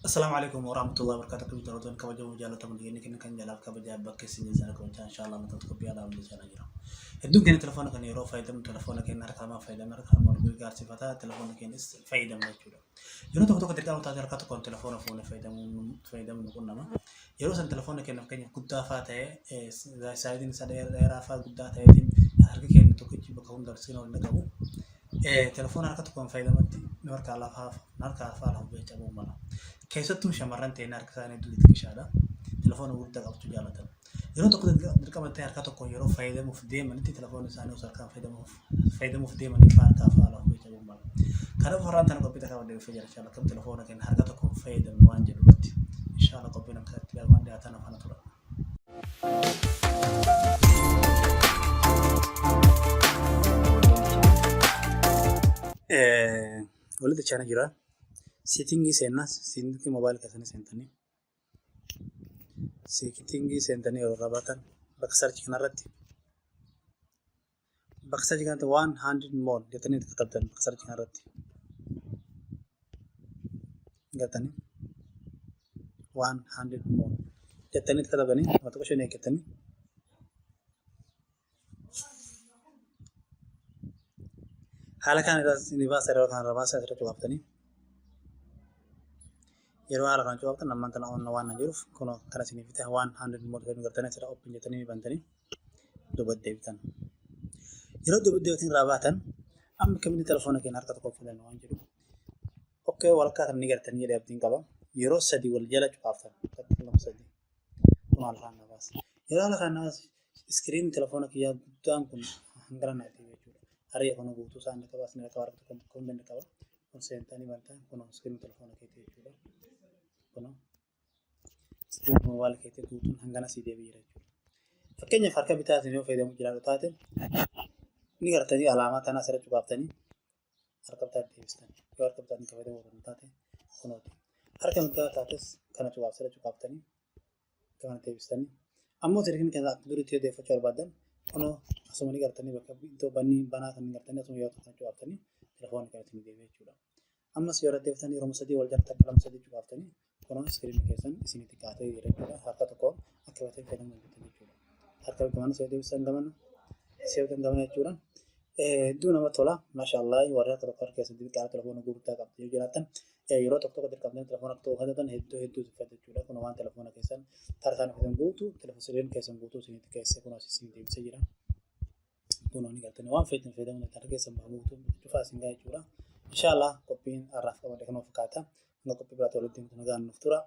السلام عليكم ورحمة الله وبركاته. كل تردون كبجة مجالة تمديني كن جلاب كبجة بكس نزار كون إن شاء الله نتوقع بيانا من جانا جرا. هدوم كان تلفونك كان يرو فايدة من تلفونك كان نركب ما فايدة نركب ما ربي قارس فتاة تلفونك كان فايدة من جورا. يرو تقول تقدر كم تاجر كاتو كون تلفونه فونه فايدة من كون نما. يرو سن تلفونك كان كان كودا فاتة سايدين سايدين رافا كودا تايدين هركي كان تكوتشي بكون درسين ولا كابو. تلفون harka tokkoon fayyadamatti harka afaan hojjechaa cabuu mala. Keessattuu shamarran ta'een harka isaanii duratti qishaadha. Telefoona guddaa qabachuu jaallatan. Yeroo tokko dirqamattee harka tokkoon yeroo fayyadamuuf deemanitti telefoon isaanii osoo harkaan fayyadamuuf deemanii harka afaan hojjechaa cabuu mala. Kanaaf warraan tana qophii takkaa waliin fayyadamu inshallah kam telefoona keenya harka tokkoon fayyadamu waan jedhutti inshallah qophiin akka itti dhaabaman dhiyaatan afaan tura. Walitti chaana jira. Settingii seenaa settingii moobaayilii keessanii seentanii settingii seentanii yeroo raabatan bakka sarchii kanarratti bakka sarchii kanatti 100 mode jettanii itti katabdan bakka sarchii kanarratti gatanii 100 mode jettanii itti katabanii wanta qoshoo ni eeggatanii haala kan ni baasa yeroo kan raabasa irratti waaftanii yeroo haala kan cufaatan namni kana onna waan jiruuf kun kana sinifite 100 mode kan gartanii sira open jettanii bantanii deebitan yeroo deebitan raabatan amma kamini telefoona keenya harka tokko filan waan jiru okay walakkaa kan ni gartanii jedhee abdiin qaba yeroo sadii wal jala cufaaftan takkilam sadii kun haala kan nabaas yeroo haala kan nabaas iskiriin telefoona kiyyaa guddaan kun hangara naati jechuudha haree kana guutuu isaan qabaas ni akka warra tokko komben qaba kun seentanii bantan kun iskiriin telefoona keetii jechuudha kun iskiriin moobaayilii keetii guutuun hangana sii deebi'ee jechuudha fakkeenyaaf harka bitaatiin yoo fayyadamu jiraatu taate ni gartanii alaamaa tanaa asirratti cuqaaftanii harka bitaatti deebistan yoo harka bitaatiin fayyadamu warra taate kunooti harka bitaa taates kana cuqaaftanii kana deebistanii ammoo sirriin kan akka duriitti yoo deeffachuu barbaadan kunoo asuma ni gartanii bakka iddoo banaa kan gartanii asuma yoo ta'an cuqaaftanii telefoonni kan ittiin deebi'ee jechuudha ammas yoo deebitanii yeroo sadii wal jalatti akka lama sadii cuqaaftanii kunoo iskiriin keessan isinitti kaatee jechuudha harka tokko akka batee fayyadamu jechuudha harka bitaan yoo deebisan gamana seetan gamana jechuudha hedduu nama tola maashaallah warra akka tokko harka keessatti qaama telefoona gurguddaa qabdu yoo jiraatan yeroo tokko dirqamanii telefoona tokko fayyadaman hedduu fayyadu jechuudha kun waan telefoona keessan tarkaan fayyadamu guutuu telefoon keessan guutuu isinitti keessee kun asiin deebisee jira kun ni galtanii waan fayyadamu tarkaan keessan guutuu cufaa isin gaa jechuudha inshallah qophiin arraaf qabate kan of fakkaata qophii biraatti walitti nagaan nuuf tura